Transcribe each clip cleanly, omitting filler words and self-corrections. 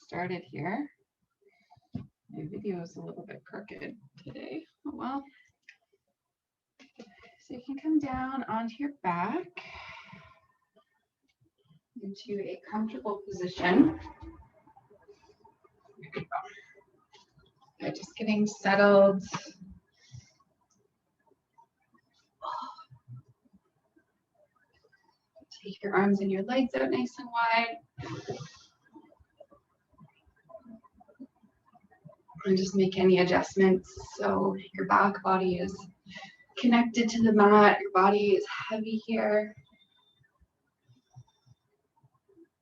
started here. My video is a little bit crooked today. Oh well. So you can come down onto your back into a comfortable position. Just getting settled. Take your arms and your legs out nice and wide. And just make any adjustments so your back body is connected to the mat. Your body is heavy here.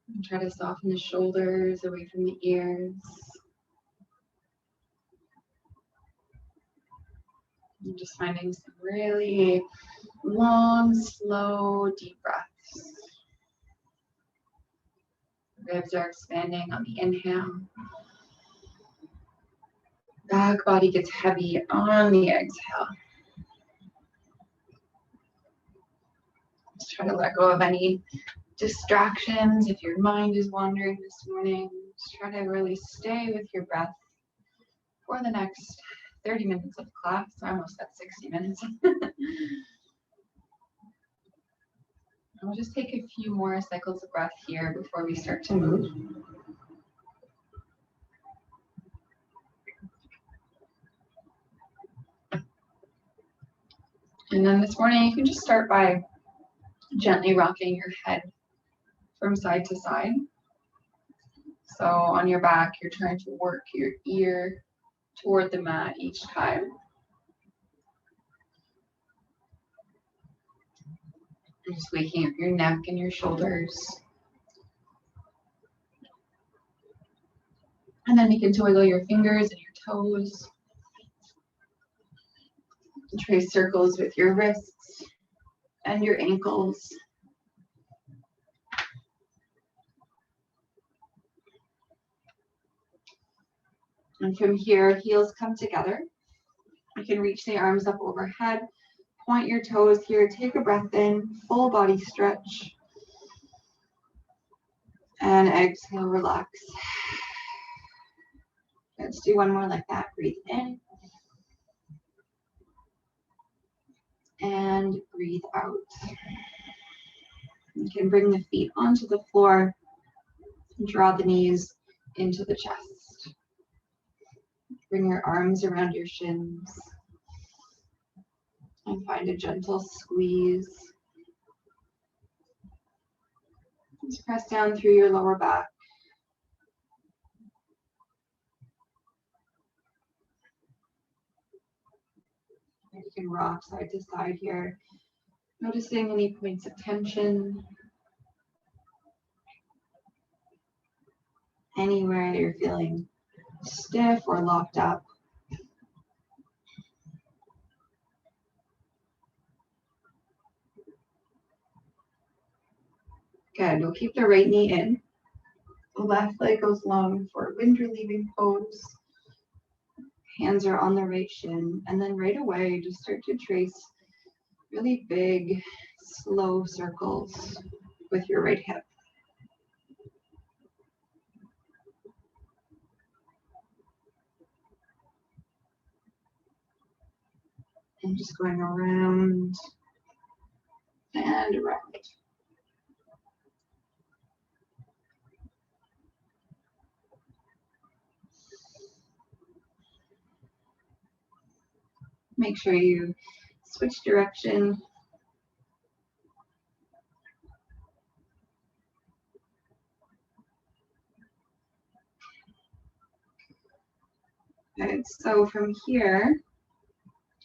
And try to soften the shoulders away from the ears. I'm just finding some really long, slow, deep breaths. Ribs are expanding on the inhale. Back body gets heavy on the exhale. Just try to let go of any distractions. If your mind is wandering this morning, just try to really stay with your breath for the next 30 minutes of class. We're almost at 60 minutes. We'll just take a few more cycles of breath here before we start to move. And then this morning, you can just start by gently rocking your head from side to side. So on your back, you're trying to work your ear toward the mat each time. And just waking up your neck and your shoulders. And then begin to wiggle your fingers and your toes. Trace circles with your wrists and your ankles. And from here, heels come together. You can reach the arms up overhead. Point your toes here. Take a breath in. Full body stretch. And exhale, relax. Let's do one more like that. Breathe in. And breathe out. You can bring the feet onto the floor and draw the knees into the chest. Bring your arms around your shins and find a gentle squeeze. Just press down through your lower back. You can rock side to side here, noticing any points of tension, anywhere you're feeling stiff or locked up. Good. We'll keep the right knee in. The left leg goes long for wind relieving pose. Hands are on the right shin, and then right away, just start to trace really big, slow circles with your right hip. And just going around and around. Make sure you switch direction. Good. So from here,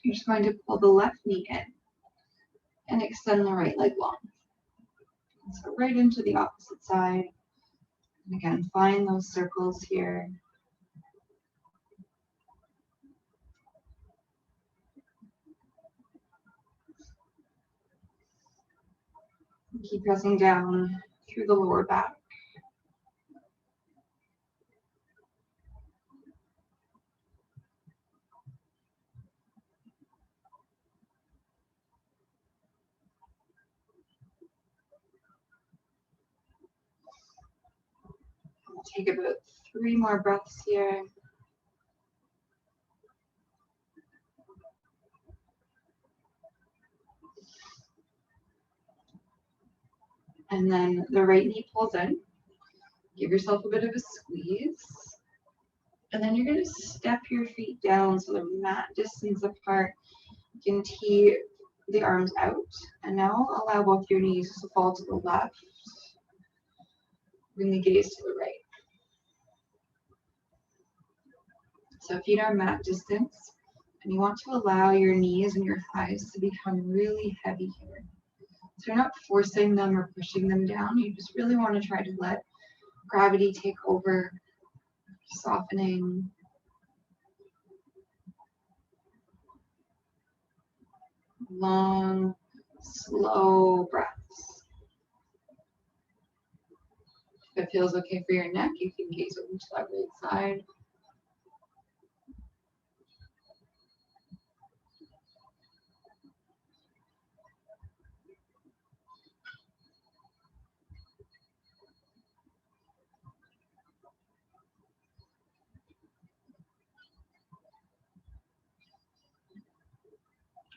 you're just going to pull the left knee in and extend the right leg long. So right into the opposite side. And again, find those circles here. Keep pressing down through the lower back. Take about 3 more breaths here. And then the right knee pulls in. Give yourself a bit of a squeeze. And then you're going to step your feet down so they're mat distance apart. You can tee the arms out. And now allow both your knees to fall to the left. Bring the gaze to the right. So feet are mat distance. And you want to allow your knees and your thighs to become really heavy here. So you're not forcing them or pushing them down. You just really want to try to let gravity take over, softening. Long, slow breaths. If it feels okay for your neck, you can gaze over to that right side.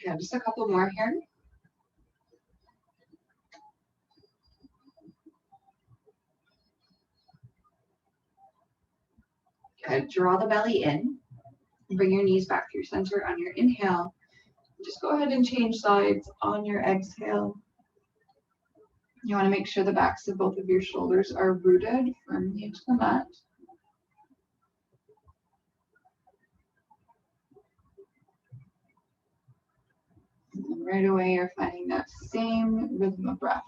Yeah, just a couple more here. Good. Draw the belly in. Bring your knees back through center on your inhale. Just go ahead and change sides on your exhale. You want to make sure the backs of both of your shoulders are rooted firmly into the mat. And right away, you're finding that same rhythm of breath.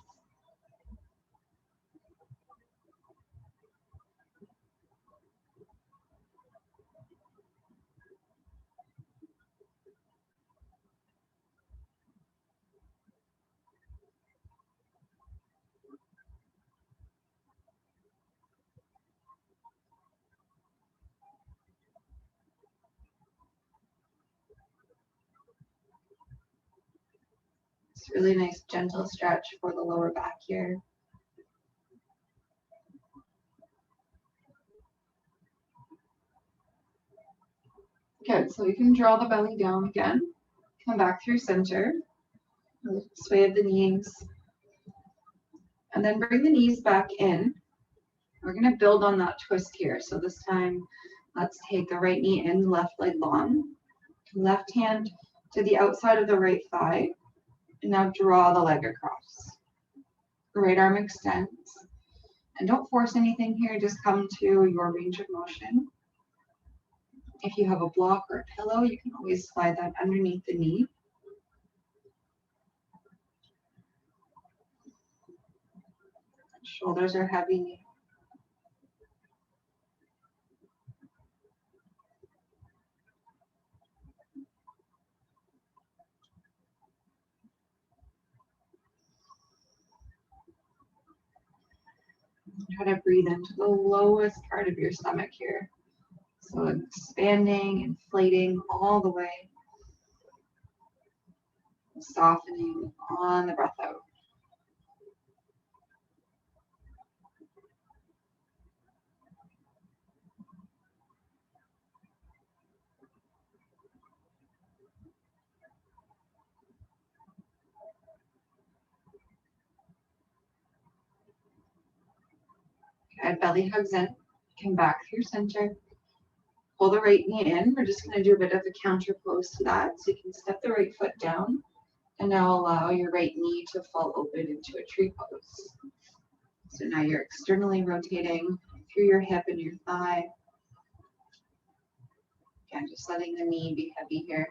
It's a really nice gentle stretch for the lower back here. Good, so you can draw the belly down again. Come back through center. Sway of the knees. And then bring the knees back in. We're going to build on that twist here. So this time, let's take the right knee in, left leg long. Left hand to the outside of the right thigh. And now draw the leg across. Right arm extends. And don't force anything here, just come to your range of motion. If you have a block or a pillow, you can always slide that underneath the knee. Shoulders are heavy. Try to breathe into the lowest part of your stomach here. So expanding, inflating all the way. Softening on the breath out. Okay, belly hugs in. Come back through center. Pull the right knee in. We're just going to do a bit of a counter pose to that. So you can step the right foot down. And now allow your right knee to fall open into a tree pose. So now you're externally rotating through your hip and your thigh. Again, just letting the knee be heavy here.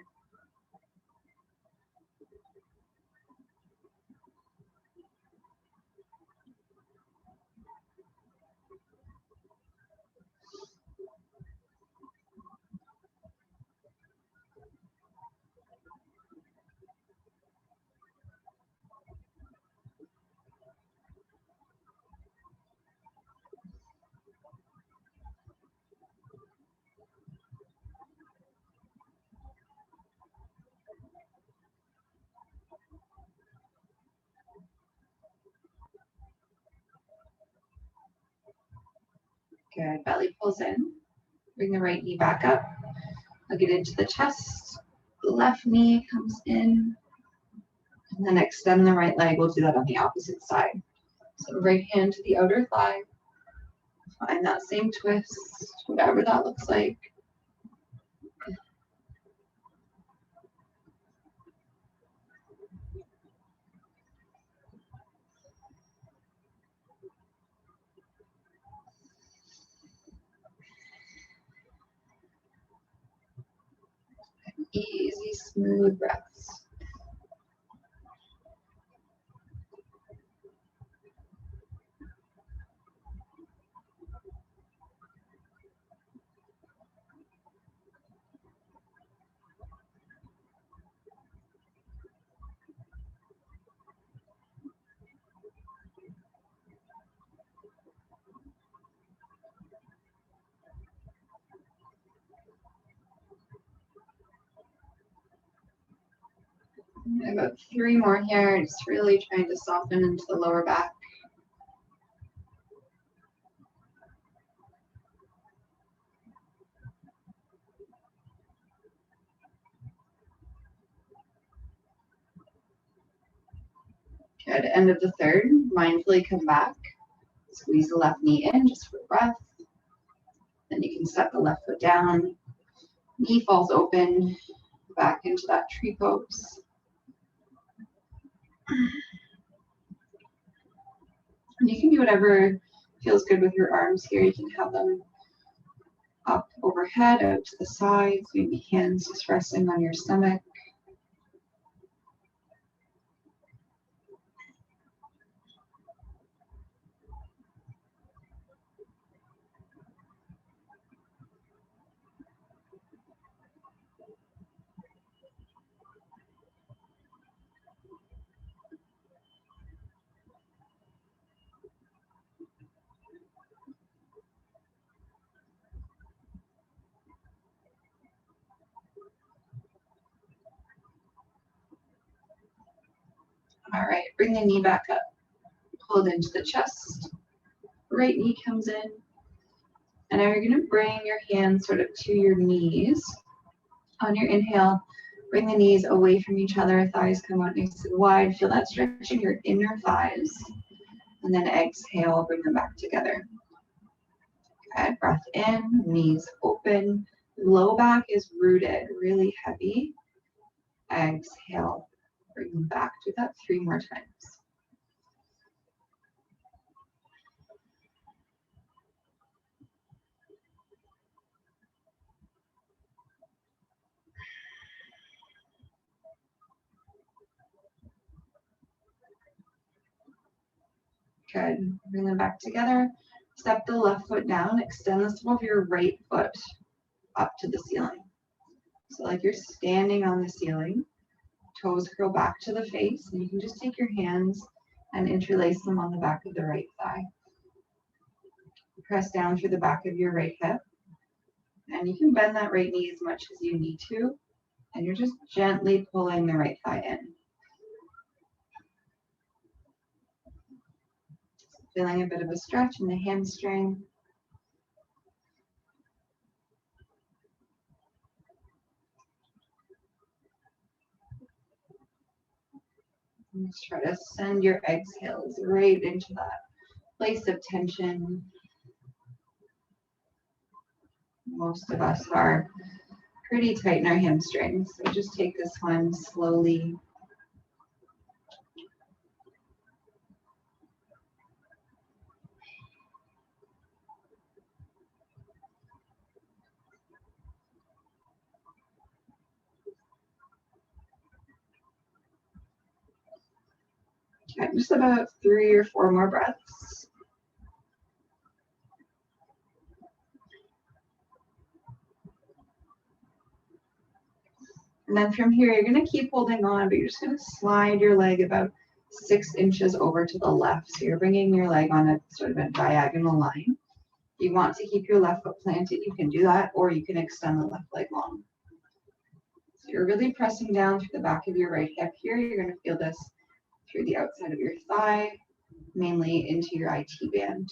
Good. Belly pulls in. Bring the right knee back up. Hug it into the chest. The left knee comes in. And then extend the right leg. We'll do that on the opposite side. So right hand to the outer thigh. Find that same twist, whatever that looks like. Easy, smooth breaths. About 3 more here. Just really trying to soften into the lower back. Good. End of the third. Mindfully come back. Squeeze the left knee in just for breath. Then you can step the left foot down. Knee falls open. Back into that tree pose. And you can do whatever feels good with your arms here. You can have them up overhead, out to the sides, maybe hands just resting on your stomach. All right, bring the knee back up. Pull it into the chest. Right knee comes in. And now you're going to bring your hands sort of to your knees. On your inhale, bring the knees away from each other. Thighs come out nice and wide. Feel that stretching your inner thighs. And then exhale, bring them back together. Good. Breath in, knees open. Low back is rooted, really heavy. Exhale, bring them back. Do that 3 more times. Good. Bring them back together. Step the left foot down. Extend the sole of your right foot up to the ceiling. So like you're standing on the ceiling. Toes curl back to the face. And you can just take your hands and interlace them on the back of the right thigh. Press down through the back of your right hip. And you can bend that right knee as much as you need to. And you're just gently pulling the right thigh in. Feeling a bit of a stretch in the hamstring. And just try to send your exhales right into that place of tension. Most of us are pretty tight in our hamstrings, so just take this one slowly. Okay, just about 3 or 4 more breaths. And then from here, you're going to keep holding on, but you're just going to slide your leg about 6 inches over to the left. So you're bringing your leg on a sort of a diagonal line. If you want to keep your left foot planted, you can do that, or you can extend the left leg long. So you're really pressing down through the back of your right hip here. You're going to feel this through the outside of your thigh, mainly into your IT band.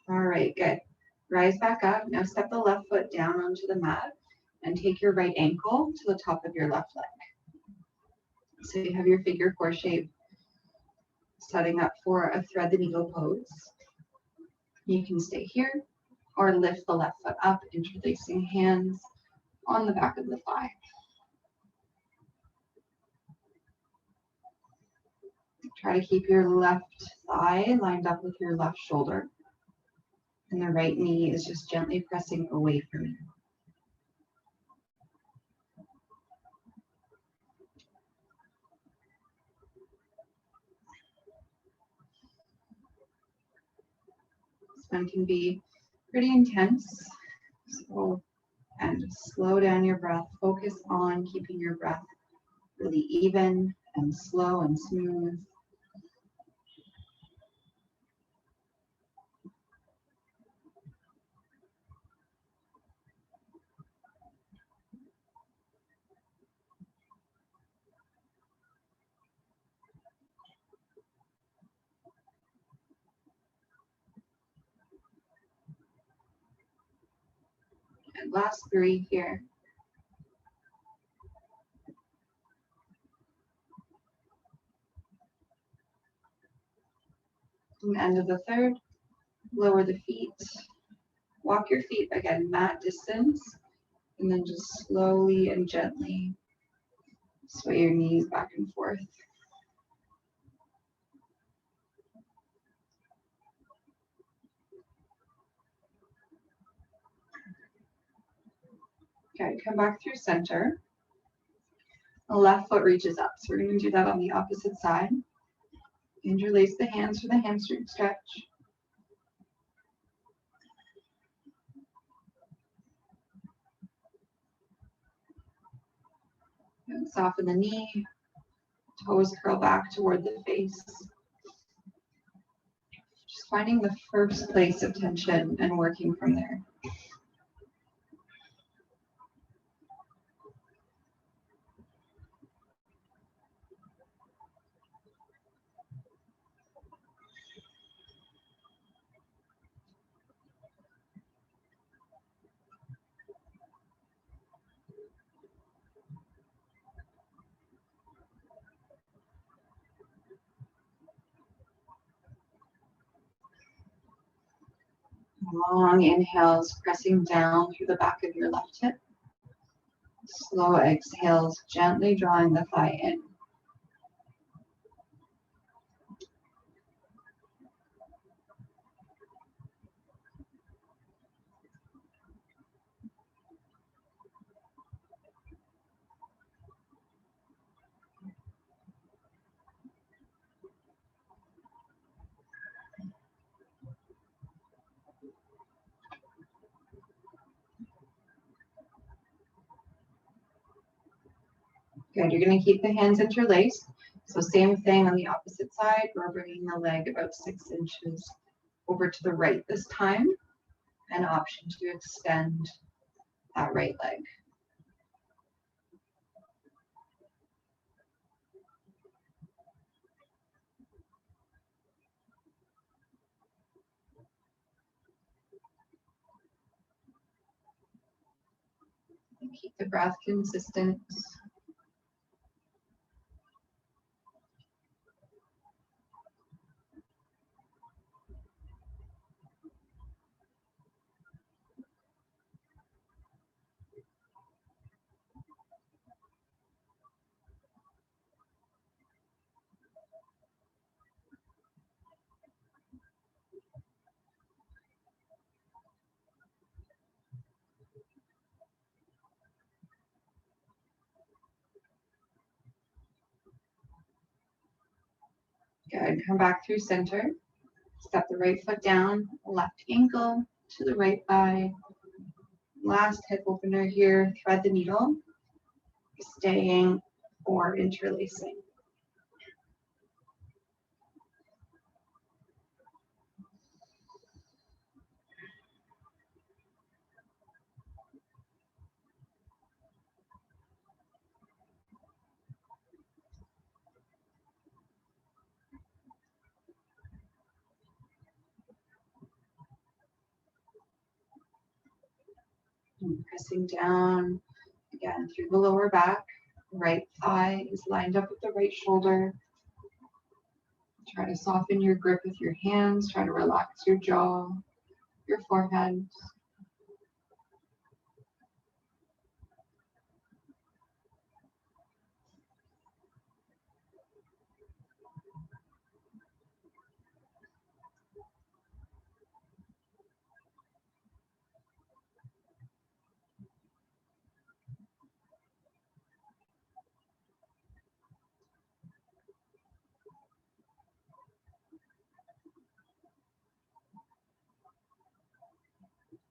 All right, good. Rise back up. Now step the left foot down onto the mat and take your right ankle to the top of your left leg. So you have your figure 4 shape, setting up for a thread the needle pose. You can stay here or lift the left foot up, interlacing hands on the back of the thigh. Try to keep your left thigh lined up with your left shoulder, and the right knee is just gently pressing away from you. This one can be pretty intense, and slow down your breath. Focus on keeping your breath really even and slow and smooth. And last 3 here. And end of the third, lower the feet. Walk your feet again, mat distance, and then just slowly and gently sway your knees back and forth. Okay, come back through center. The left foot reaches up. So we're going to do that on the opposite side. Interlace the hands for the hamstring stretch. And soften the knee. Toes curl back toward the face. Just finding the first place of tension and working from there. Long inhales, pressing down through the back of your left hip. Slow exhales, gently drawing the thigh in. Good, you're going to keep the hands interlaced. So same thing on the opposite side. We're bringing the leg about 6 inches over to the right this time. An option to extend that right leg. And keep the breath consistent. Good, come back through center. Step the right foot down, left ankle to the right thigh. Last hip opener here, thread the needle, staying or interlacing. And pressing down again through the lower back. Right thigh is lined up with the right shoulder. Try to soften your grip with your hands. Try to relax your jaw, your forehead.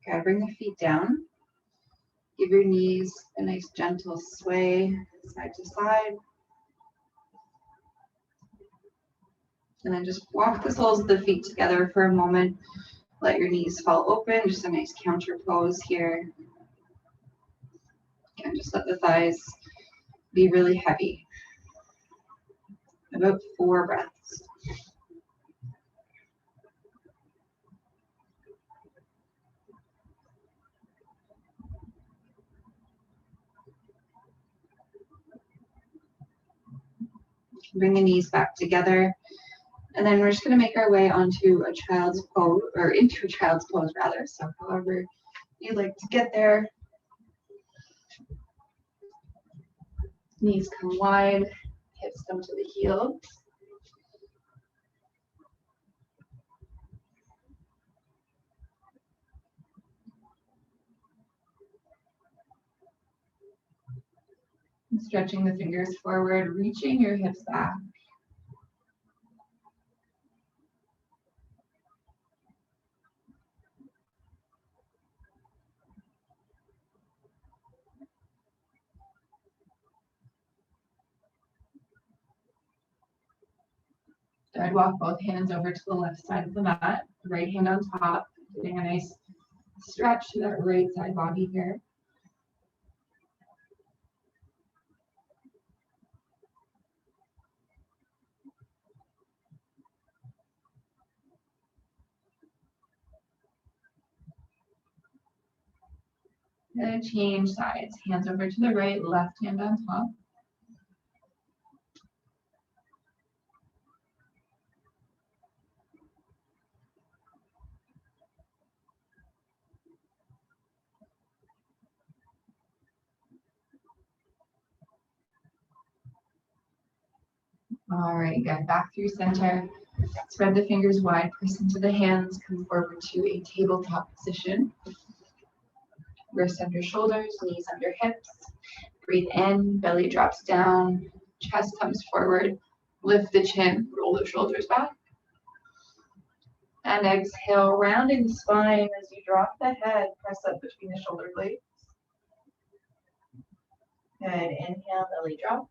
Okay, bring the feet down. Give your knees a nice gentle sway side to side. And then just walk the soles of the feet together for a moment. Let your knees fall open, just a nice counter pose here. And just let the thighs be really heavy. About 4 breaths. Bring the knees back together. And then we're just going to make our way onto a child's pose, or into a child's pose rather. So however you'd like to get there. Knees come wide, hips come to the heels. And stretching the fingers forward, reaching your hips back. So I'd walk both hands over to the left side of the mat, right hand on top, getting a nice stretch to that right side body here. And then change sides, hands over to the right, left hand on top. All right, good. Back through center. Spread the fingers wide, press into the hands, come forward to a tabletop position. Wrists under shoulders, knees under hips. Breathe in, belly drops down, chest comes forward. Lift the chin, roll the shoulders back. And exhale, rounding the spine as you drop the head, press up between the shoulder blades. Good, inhale, belly drops.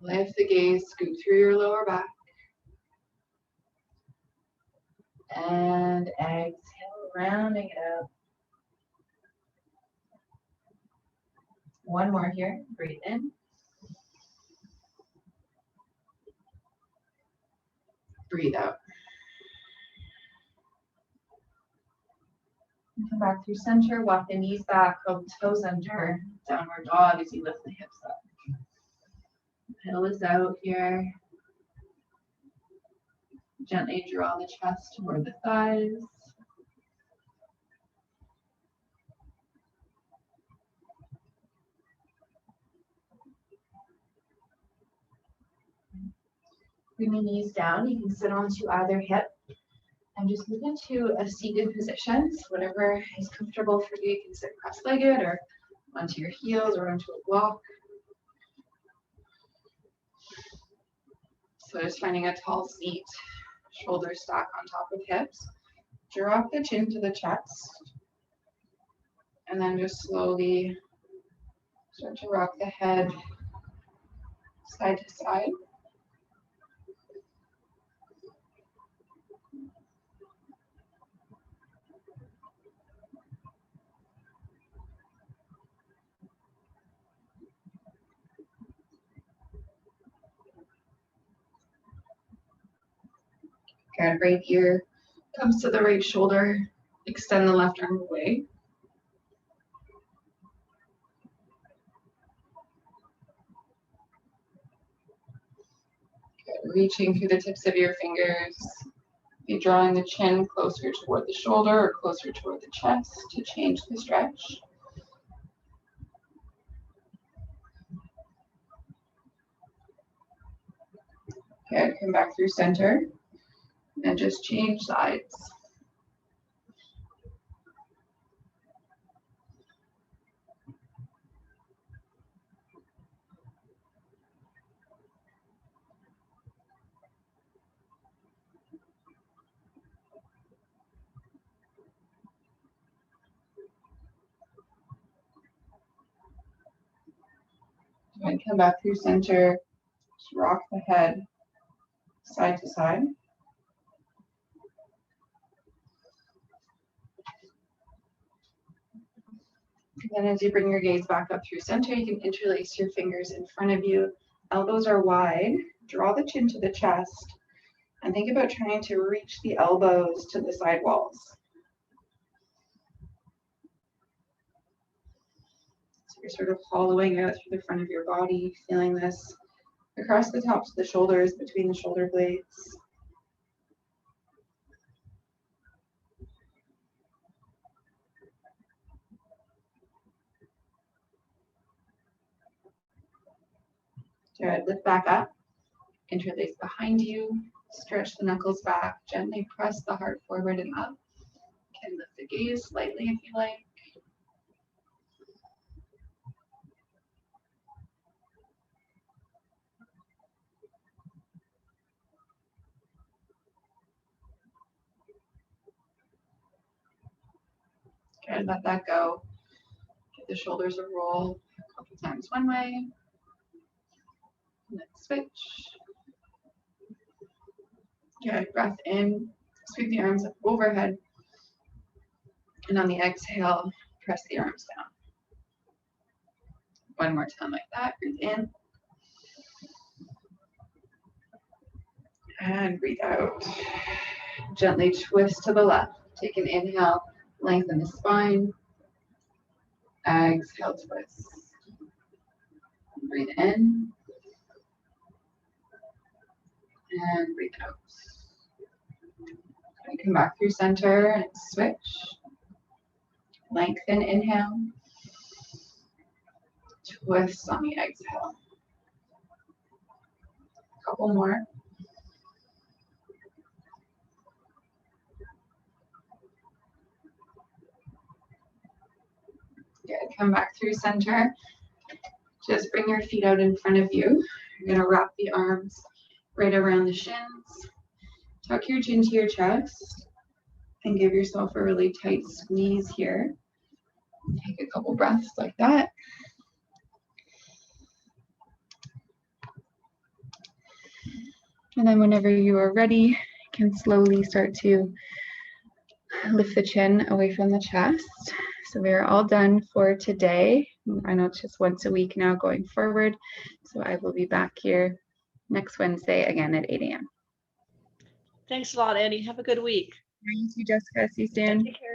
Lift the gaze, scoot through your lower back. And exhale, rounding it out. One more here, breathe in. Breathe out. Come back through center, walk the knees back, hug the toes under, downward dog as you lift the hips up. Pelvis out here. Gently draw the chest toward the thighs. Bring the knees down. You can sit onto either hip and just move into a seated position. So whatever is comfortable for you, you can sit cross-legged or onto your heels or onto a block. So just finding a tall seat, shoulders stack on top of hips. Drop the chin to the chest. And then just slowly start to rock the head side to side. Good, right ear comes to the right shoulder. Extend the left arm away. Reaching through the tips of your fingers. You're drawing the chin closer toward the shoulder or closer toward the chest to change the stretch. Good, come back through center and just change sides. And come back through center, just rock the head side to side. And then as you bring your gaze back up through center, you can interlace your fingers in front of you. Elbows are wide. Draw the chin to the chest. And think about trying to reach the elbows to the side walls. So you're sort of hollowing out through the front of your body, feeling this across the tops of the shoulders, between the shoulder blades. Good, lift back up, interlace behind you, stretch the knuckles back, gently press the heart forward and up. You can lift the gaze slightly if you like. Good, let that go. Give the shoulders a roll a couple times one way. Let's switch. Good, breath in, sweep the arms up overhead. And on the exhale, press the arms down. One more time like that, breathe in. And breathe out. Gently twist to the left. Take an inhale, lengthen the spine. Exhale, twist. Breathe in. And breathe out. And come back through center and switch. Lengthen, inhale. Twist on the exhale. A couple more. Good, come back through center. Just bring your feet out in front of you. You're gonna wrap the arms right around the shins. Tuck your chin to your chest and give yourself a really tight squeeze here. Take a couple breaths like that. And then whenever you are ready, you can slowly start to lift the chin away from the chest. So we are all done for today. I know it's just once a week now going forward. So I will be back here next Wednesday again at 8 a.m. Thanks a lot, Annie. Have a good week. You too, Jessica. See you soon. Take care.